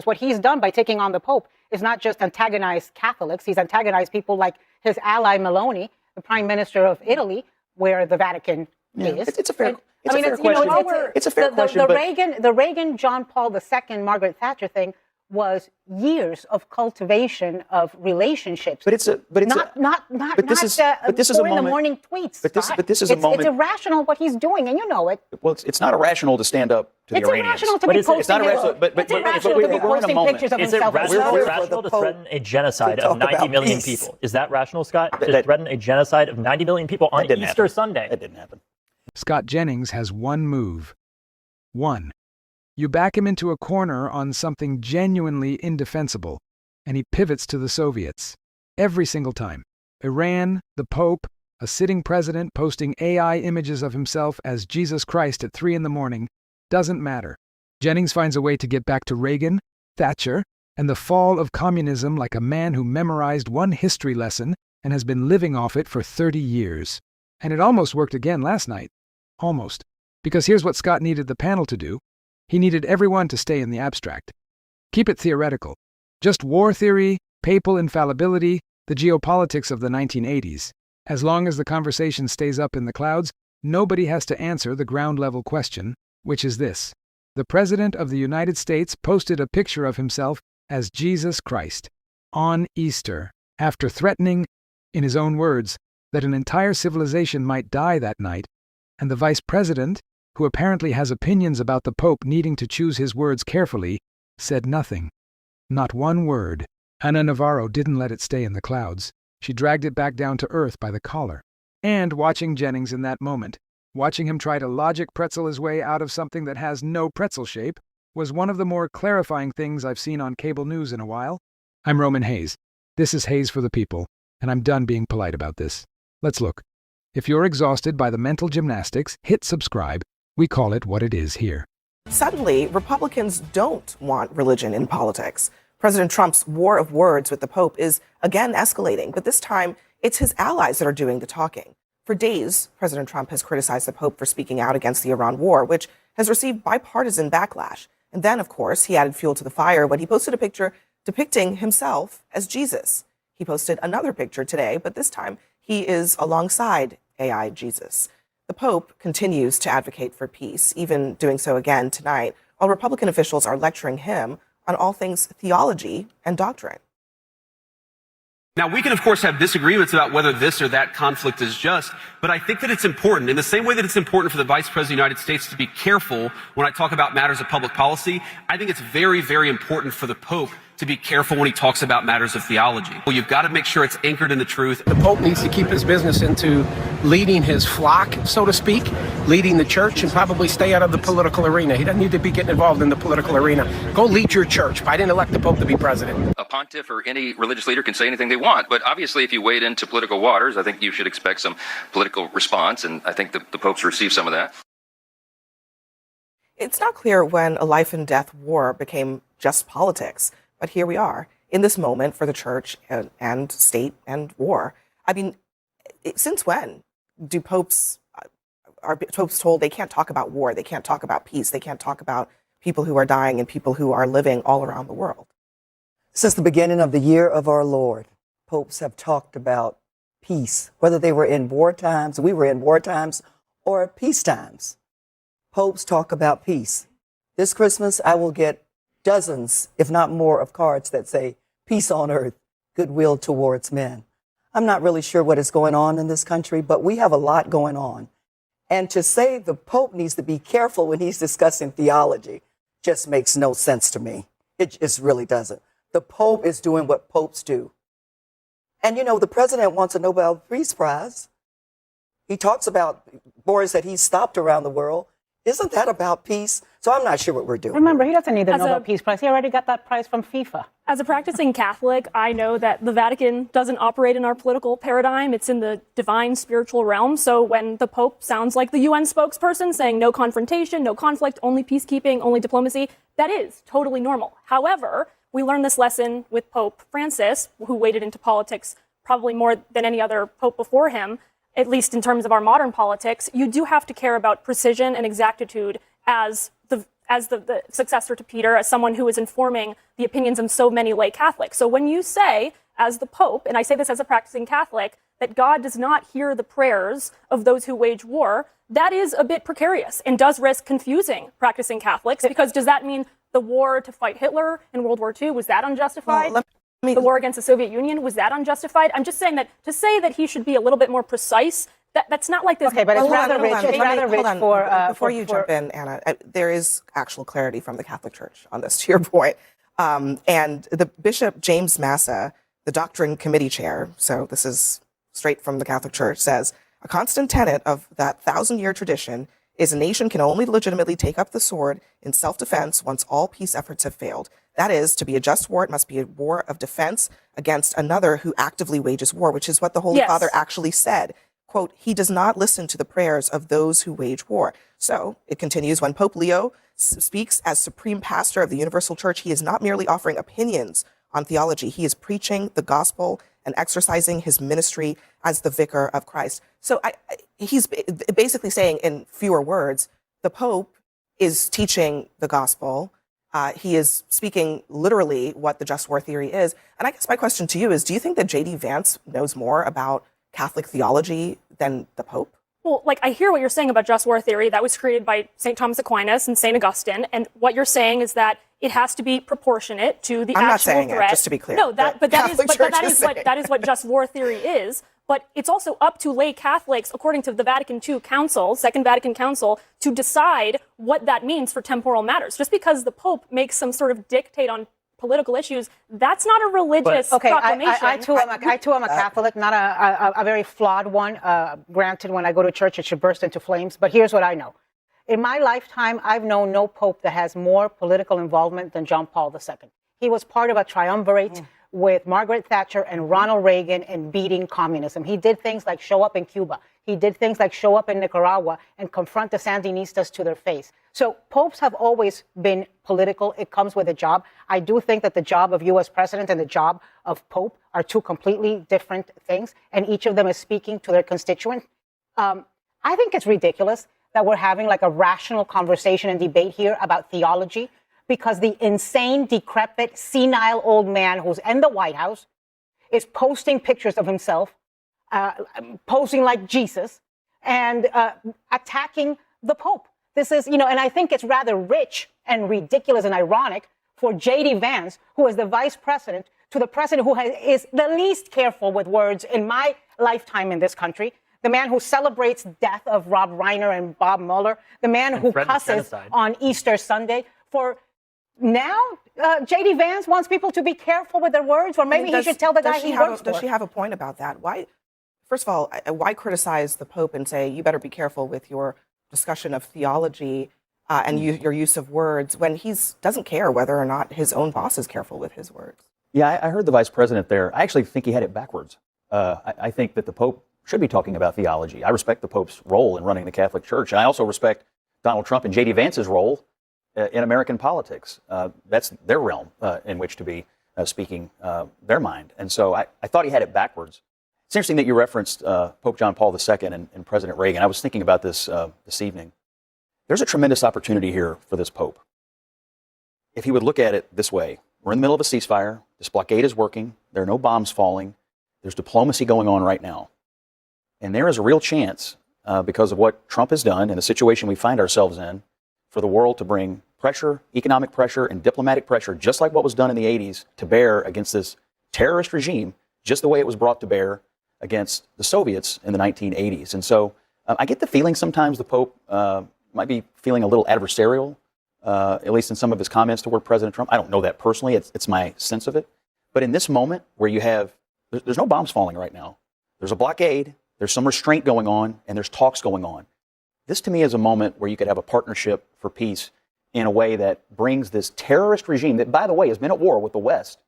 What he's done by taking on the Pope is not just antagonize Catholics, he's antagonized people like his ally Meloni, the Prime Minister of Italy, where the Vatican is. It's a fair question. It's a fair question. The Reagan, John Paul II, Margaret Thatcher thing was years of cultivation of relationships. But this is a moment. In the morning tweets. But this is a moment. It's irrational what he's doing, and you know it. Well, it's not irrational to stand up to the Iranians. It's irrational to be posting pictures of himself. Is it rational to threaten a genocide of 90 million people? Is that rational, Scott? To threaten a genocide of 90 million people on Easter Sunday? That didn't happen. Scott Jennings has one move. One. You back him into a corner on something genuinely indefensible, and he pivots to the Soviets. Every single time. Iran, the Pope, a sitting president posting AI images of himself as Jesus Christ at 3 a.m, doesn't matter. Jennings finds a way to get back to Reagan, Thatcher, and the fall of communism like a man who memorized one history lesson and has been living off it for 30 years. And it almost worked again last night. Almost. Because here's what Scott needed the panel to do. He needed everyone to stay in the abstract. Keep it theoretical. Just war theory, papal infallibility, the geopolitics of the 1980s. As long as the conversation stays up in the clouds, nobody has to answer the ground-level question, which is this. The President of the United States posted a picture of himself as Jesus Christ on Easter, after threatening, in his own words, that an entire civilization might die that night, and the Vice President, who apparently has opinions about the Pope needing to choose his words carefully, said nothing. Not one word. Ana Navarro didn't let it stay in the clouds. She dragged it back down to earth by the collar. And watching Jennings in that moment, watching him try to logic pretzel his way out of something that has no pretzel shape, was one of the more clarifying things I've seen on cable news in a while. I'm Roman Hayes. This is Hayes for the People, and I'm done being polite about this. Let's look. If you're exhausted by the mental gymnastics, hit subscribe. We call it what it is here. Suddenly, Republicans don't want religion in politics. President Trump's war of words with the Pope is again escalating, but this time it's his allies that are doing the talking. For days, President Trump has criticized the Pope for speaking out against the Iran war, which has received bipartisan backlash. And then, of course, he added fuel to the fire when he posted a picture depicting himself as Jesus. He posted another picture today, but this time he is alongside AI Jesus. The Pope continues to advocate for peace, even doing so again tonight, while Republican officials are lecturing him on all things theology and doctrine. Now, we can, of course, have disagreements about whether this or that conflict is just, but I think that it's important, in the same way that it's important for the Vice President of the United States to be careful when I talk about matters of public policy, I think it's very, very important for the Pope to be careful when he talks about matters of theology. Well, you've got to make sure it's anchored in the truth. The Pope needs to keep his business into leading his flock, so to speak, leading the church, and probably stay out of the political arena. He doesn't need to be getting involved in the political arena. Go lead your church. I didn't elect the Pope to be president. A pontiff or any religious leader can say anything they want, but obviously if you wade into political waters, I think you should expect some political response, and I think the Pope's received some of that. It's not clear when a life and death war became just politics. But here we are in this moment for the church and state and war. I mean, since when are popes told they can't talk about war, they can't talk about peace, they can't talk about people who are dying and people who are living all around the world? Since the beginning of the year of our Lord, popes have talked about peace, whether they were in war times, we were in war times, or peace times. Popes talk about peace. This Christmas, I will get dozens, if not more, of cards that say, peace on earth, goodwill towards men. I'm not really sure what is going on in this country, but we have a lot going on. And to say the Pope needs to be careful when he's discussing theology just makes no sense to me. It just really doesn't. The Pope is doing what popes do. And, you know, the president wants a Nobel Peace Prize. He talks about wars that he's stopped around the world. Isn't that about peace? So I'm not sure what we're doing. Remember, he doesn't need the Nobel Peace Prize. He already got that prize from FIFA. As a practicing Catholic, I know that the Vatican doesn't operate in our political paradigm. It's in the divine spiritual realm. So when the Pope sounds like the UN spokesperson saying no confrontation, no conflict, only peacekeeping, only diplomacy, that is totally normal. However, we learned this lesson with Pope Francis, who waded into politics probably more than any other Pope before him, at least in terms of our modern politics. You do have to care about precision and exactitude as as the successor to Peter, as someone who is informing the opinions of so many lay Catholics. So when you say, as the Pope, and I say this as a practicing Catholic, that God does not hear the prayers of those who wage war, that is a bit precarious and does risk confusing practicing Catholics, because does that mean the war to fight Hitler in World War II, was that unjustified? Well, the war against the Soviet Union, was that unjustified? I'm just saying that to say that he should be a little bit more precise, that's not like this. Okay, but it's rather rich. It's rather rich for... Before you jump in, Anna, there is actual clarity from the Catholic Church on this, to your point. And the Bishop James Massa, the Doctrine Committee Chair, so this is straight from the Catholic Church, says, a constant tenet of that 1,000-year tradition is a nation can only legitimately take up the sword in self-defense once all peace efforts have failed. That is, to be a just war, it must be a war of defense against another who actively wages war, which is what the Holy Father actually said. Quote, he does not listen to the prayers of those who wage war. So it continues, when Pope Leo speaks as supreme pastor of the Universal Church, he is not merely offering opinions on theology. He is preaching the gospel and exercising his ministry as the vicar of Christ. So he's basically saying, in fewer words, the Pope is teaching the gospel. He is speaking literally what the just war theory is. And I guess my question to you is, do you think that JD Vance knows more about Catholic theology than the Pope? Well, like, I hear what you're saying about just war theory. That was created by St. Thomas Aquinas and St. Augustine. And what you're saying is that it has to be proportionate to the I'm actual not saying threat. It, just to be clear. No, that is what just war theory is. But it's also up to lay Catholics, according to the Vatican II Council, Second Vatican Council, to decide what that means for temporal matters. Just because the Pope makes some sort of dictate on political issues, that's not a religious proclamation. I too am a Catholic, not a very flawed one. Granted, when I go to church, it should burst into flames. But here's what I know. In my lifetime, I've known no Pope that has more political involvement than John Paul II. He was part of a triumvirate with Margaret Thatcher and Ronald Reagan in beating communism. He did things like show up in Cuba. He did things like show up in Nicaragua and confront the Sandinistas to their face. So popes have always been political. It comes with a job. I do think that the job of U.S. president and the job of pope are two completely different things, and each of them is speaking to their constituent. I think it's ridiculous that we're having like a rational conversation and debate here about theology, because the insane, decrepit, senile old man who's in the White House is posting pictures of himself, posing like Jesus, and attacking the Pope. This is, and I think it's rather rich and ridiculous and ironic for JD Vance, who is the vice president, to the president who is the least careful with words in my lifetime in this country, the man who celebrates death of Rob Reiner and Bob Mueller, the man who cusses on Easter Sunday. For now, JD Vance wants people to be careful with their words, or maybe he should tell the guy he works for. Does she have a point about that? Why, first of all, why criticize the Pope and say, you better be careful with your discussion of theology and your use of words, when he doesn't care whether or not his own boss is careful with his words? Yeah, I heard the vice president there. I actually think he had it backwards. I think that the Pope should be talking about theology. I respect the Pope's role in running the Catholic Church. And I also respect Donald Trump and JD Vance's role in American politics. That's their realm in which to be speaking their mind. And so I thought he had it backwards. It's interesting that you referenced Pope John Paul II and President Reagan. I was thinking about this this evening. There's a tremendous opportunity here for this Pope. If he would look at it this way: we're in the middle of a ceasefire. This blockade is working. There are no bombs falling. There's diplomacy going on right now. And there is a real chance, because of what Trump has done and the situation we find ourselves in, for the world to bring pressure, economic pressure, and diplomatic pressure, just like what was done in the 80s, to bear against this terrorist regime, just the way it was brought to bear against the Soviets in the 1980s. And so I get the feeling sometimes the Pope might be feeling a little adversarial, at least in some of his comments toward President Trump. I don't know that personally. It's my sense of it. But in this moment where you have, there's no bombs falling right now. There's a blockade. There's some restraint going on, and there's talks going on. This, to me, is a moment where you could have a partnership for peace in a way that brings this terrorist regime that, by the way, has been at war with the West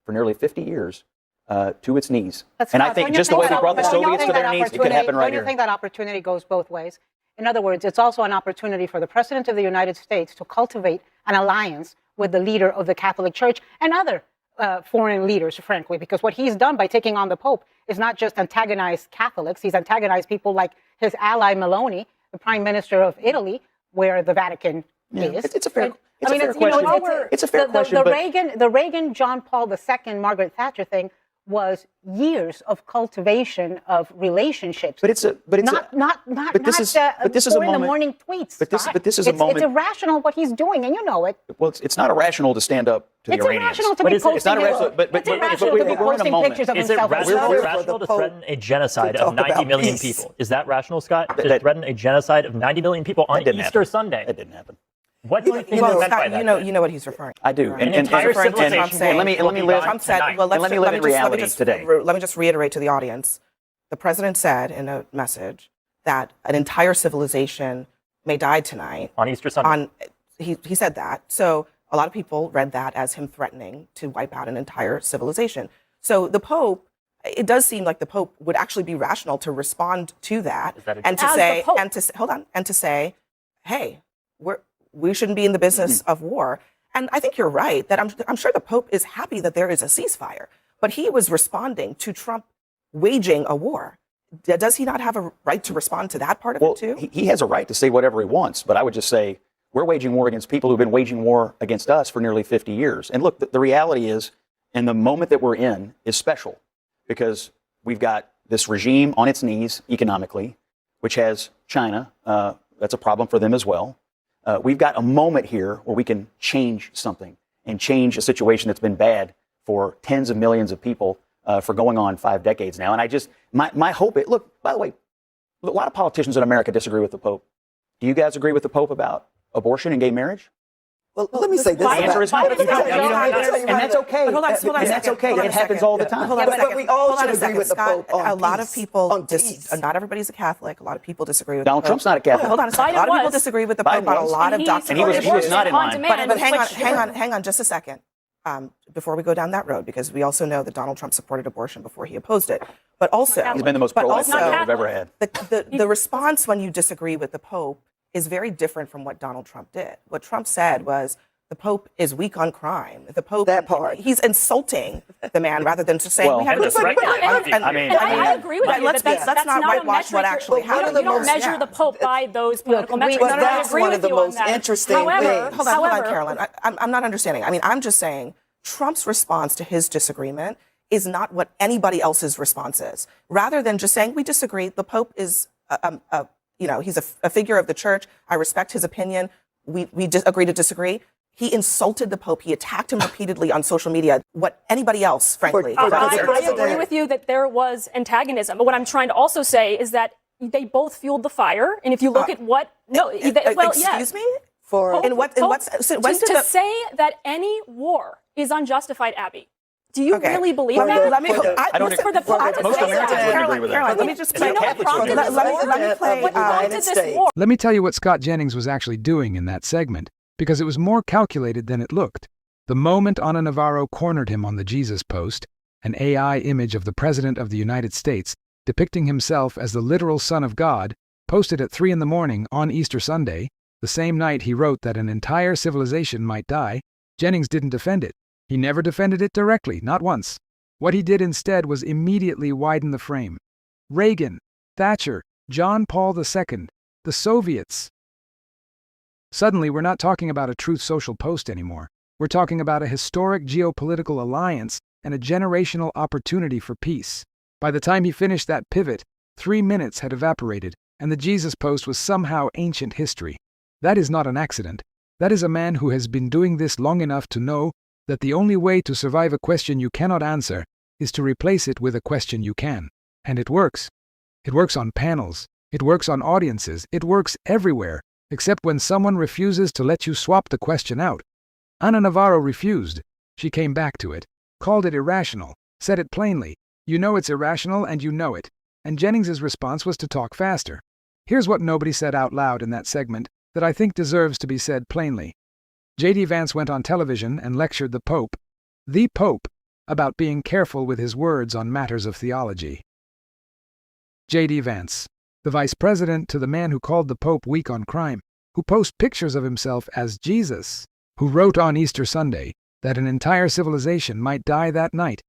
for nearly 50 years to its knees. And I think just the way they brought the Soviets to their knees, it could happen right here. Don't you think that opportunity goes both ways? In other words, it's also an opportunity for the President of the United States to cultivate an alliance with the leader of the Catholic Church and other foreign leaders, frankly, because what he's done by taking on the Pope is not just antagonize Catholics, he's antagonized people like his ally Meloni, the Prime Minister of Italy, where the Vatican is. It's a fair. I mean, it's a fair question. It's a fair question. The Reagan, John Paul II, Margaret Thatcher thing was years of cultivation of relationships. But this is a moment. In the morning tweets. But this is a moment. It's irrational what he's doing, and you know it. Well, it's not irrational to stand up to the Iranians. It's irrational to be posting. It's not irrational. But we're in a moment. Pictures of Is it himself. rational to threaten a genocide of 90 million people? Is that rational, Scott? To threaten a genocide of 90 million people on Easter Sunday? That didn't happen. What do you think was meant by that? You know what he's referring to. I do. Right? And entire civilization let me live. Trump said, well, let me live in reality today. Let me just reiterate to the audience. The president said in a message that an entire civilization may die tonight. On Easter Sunday. He said that. So a lot of people read that as him threatening to wipe out an entire civilization. So the Pope, it does seem like the Pope would actually be rational to respond to that, and to say, hey, we shouldn't be in the business of war. And I think you're right that I'm sure the Pope is happy that there is a ceasefire, but he was responding to Trump waging a war. Does he not have a right to respond to that part of it too? He has a right to say whatever he wants, but I would just say we're waging war against people who've been waging war against us for nearly 50 years. And look, the reality is, and the moment that we're in is special because we've got this regime on its knees economically, which has China. That's a problem for them as well. We've got a moment here where we can change something and change a situation that's been bad for tens of millions of people for going on 5 decades now. And my hope, look, by the way, a lot of politicians in America disagree with the Pope. Do you guys agree with the Pope about abortion and gay marriage? Well, let me say this. The answer is no. And that's okay. Hold on, and that's okay. It happens all the time. But we all should agree with the Scott, Pope on a lot of people, peace. not everybody's a Catholic. A lot of people disagree with Donald the Pope. Trump's not a Catholic. Hold on a second. A lot of people disagree with the Pope on a lot of doctrinal issues. And he was not in line. But hang on just a second. Before we go down that road, because we also know that Donald Trump supported abortion before he opposed it. But also, he's been the most pro-life president we've ever had. The response when you disagree with the Pope is very different from what Donald Trump did. What Trump said was, the Pope is weak on crime. The Pope, that part. He's insulting the man rather than to say we have to disagree. I agree with you. Let's not whitewash what actually happened. You don't measure the Pope by those political metrics. But that's one of the most interesting things. Hold on, Caroline. I'm not understanding. I mean, I'm just saying Trump's response to his disagreement is not what anybody else's response is. Rather than just saying we disagree, the Pope is, he's a figure of the church. I respect his opinion. We agree to disagree. He insulted the Pope. He attacked him repeatedly on social media. What anybody else, frankly. I agree with you that there was antagonism. But what I'm trying to also say is that they both fueled the fire. And if you look at what... Excuse me? To say that any war is unjustified, Abby, do you really believe that? Let me tell you what Scott Jennings was actually doing in that segment, because it was more calculated than it looked. The moment Ana Navarro cornered him on the Jesus post, an AI image of the President of the United States depicting himself as the literal Son of God, posted at 3 a.m. on Easter Sunday, the same night he wrote that an entire civilization might die, Jennings didn't defend it. He never defended it directly, not once. What he did instead was immediately widen the frame. Reagan, Thatcher, John Paul II, the Soviets. Suddenly, we're not talking about a Truth Social post anymore. We're talking about a historic geopolitical alliance and a generational opportunity for peace. By the time he finished that pivot, 3 minutes had evaporated, and the Jesus post was somehow ancient history. That is not an accident. That is a man who has been doing this long enough to know that the only way to survive a question you cannot answer is to replace it with a question you can. And it works. It works on panels. It works on audiences. It works everywhere, except when someone refuses to let you swap the question out. Ana Navarro refused. She came back to it, called it irrational, said it plainly. You know it's irrational and you know it. And Jennings's response was to talk faster. Here's what nobody said out loud in that segment that I think deserves to be said plainly. JD Vance went on television and lectured the Pope, about being careful with his words on matters of theology. JD Vance, the vice president to the man who called the Pope weak on crime, who posts pictures of himself as Jesus, who wrote on Easter Sunday that an entire civilization might die that night,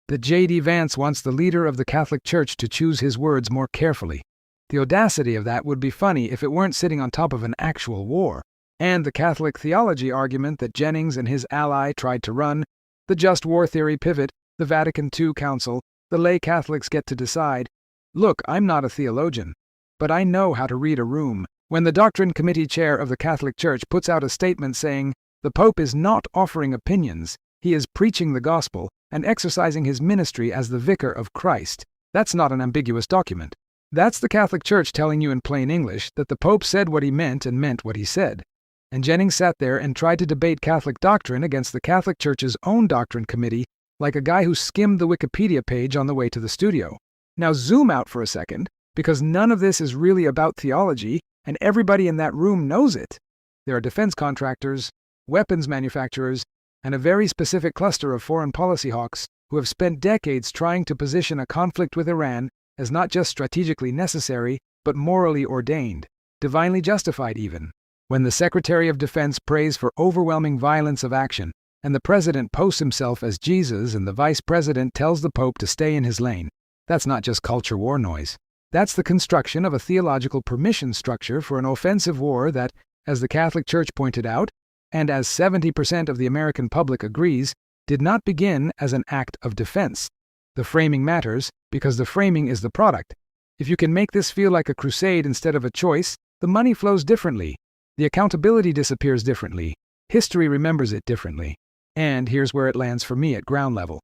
that JD Vance wants the leader of the Catholic Church to choose his words more carefully. The audacity of that would be funny if it weren't sitting on top of an actual war. And the Catholic theology argument that Jennings and his ally tried to run, the just war theory pivot, the Vatican II Council, the lay Catholics get to decide. Look, I'm not a theologian, but I know how to read a room. When the Doctrine Committee chair of the Catholic Church puts out a statement saying, the Pope is not offering opinions, he is preaching the gospel and exercising his ministry as the vicar of Christ, that's not an ambiguous document. That's the Catholic Church telling you in plain English that the Pope said what he meant and meant what he said. And Jennings sat there and tried to debate Catholic doctrine against the Catholic Church's own Doctrine Committee like a guy who skimmed the Wikipedia page on the way to the studio. Now zoom out for a second, because none of this is really about theology, and everybody in that room knows it. There are defense contractors, weapons manufacturers, and a very specific cluster of foreign policy hawks who have spent decades trying to position a conflict with Iran as not just strategically necessary, but morally ordained, divinely justified even. When the Secretary of Defense prays for overwhelming violence of action, and the President posts himself as Jesus and the Vice President tells the Pope to stay in his lane, that's not just culture war noise. That's the construction of a theological permission structure for an offensive war that, as the Catholic Church pointed out, and as 70% of the American public agrees, did not begin as an act of defense. The framing matters because the framing is the product. If you can make this feel like a crusade instead of a choice, the money flows differently. The accountability disappears differently. History remembers it differently. And here's where it lands for me at ground level.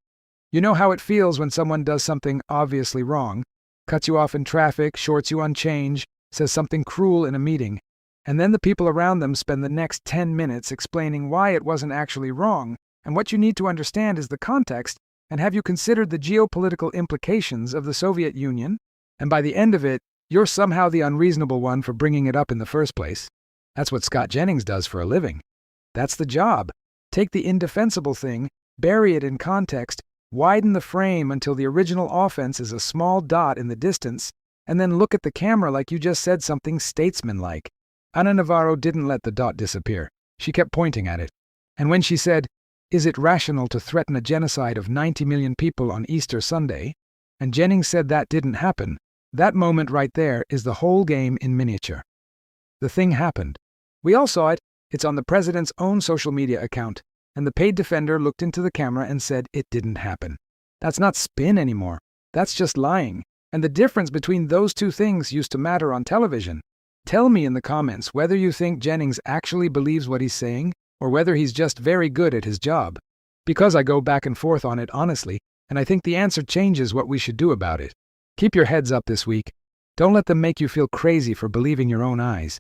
You know how it feels when someone does something obviously wrong, cuts you off in traffic, shorts you on change, says something cruel in a meeting, and then the people around them spend the next 10 minutes explaining why it wasn't actually wrong, and what you need to understand is the context, and have you considered the geopolitical implications of the Soviet Union? And by the end of it, you're somehow the unreasonable one for bringing it up in the first place. That's what Scott Jennings does for a living. That's the job. Take the indefensible thing, bury it in context, widen the frame until the original offense is a small dot in the distance, and then look at the camera like you just said something statesmanlike. Ana Navarro didn't let the dot disappear. She kept pointing at it. And when she said, "Is it rational to threaten a genocide of 90 million people on Easter Sunday?" and Jennings said that didn't happen, that moment right there is the whole game in miniature. The thing happened. We all saw it. It's on the president's own social media account, and the paid defender looked into the camera and said it didn't happen. That's not spin anymore. That's just lying. And the difference between those two things used to matter on television. Tell me in the comments whether you think Jennings actually believes what he's saying, or whether he's just very good at his job. Because I go back and forth on it honestly, and I think the answer changes what we should do about it. Keep your heads up this week. Don't let them make you feel crazy for believing your own eyes.